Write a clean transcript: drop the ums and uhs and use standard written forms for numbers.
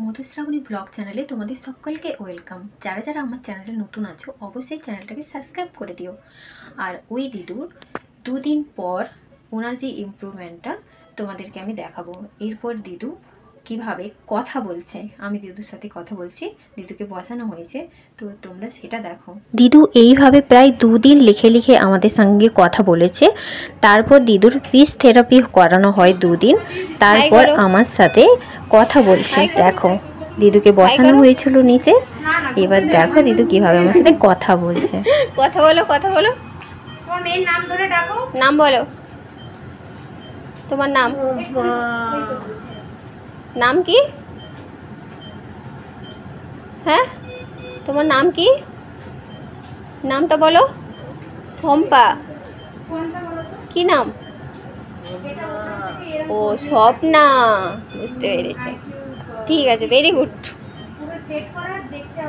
মধুশ্রাবণী blog চ্যানেলে তোমাদের সকলকে ওয়েলকাম। যারা যারা আমার চ্যানেলে নতুন আছো অবশ্যই চ্যানেলটাকে সাবস্ক্রাইব করে দিও। আর ওই দিদুর দুদিন পর ওনার যে ইমপ্রুভমেন্টটা তোমাদেরকে আমি দেখাবো। এরপর দিদু কিভাবে কথা বলছে, আমি দিদুর সাথে কথা বলছি, দিদুকে বসানো হয়েছে, তো তোমরা সেটা দেখো। দিদু এইভাবে প্রায় দুদিন লিখে লিখে আমাদের সঙ্গে কথা বলেছে। তারপর দিদুর স্পিচ থেরাপি করানো হয় দুদিন, তারপর আমার সাথে কথা বলছে। দেখো দিদুকে বসানো হয়েছিল নিচে, এবার দেখো দিদু কিভাবে আমার সাথে কথা বলছে। কথা বলো, কথা বলো। তোমার মেয়ের নাম ধরে ডাকো। নাম বলো, তোমার নাম। নাম কি? হ্যাঁ, তোমার নাম কি? নামটা বলো। শম্পা। কি নাম? ও স্বপ্না, বুঝতে পেরেছি। ঠিক আছে, ভেরি গুড। পুরো সেট করার দেখতে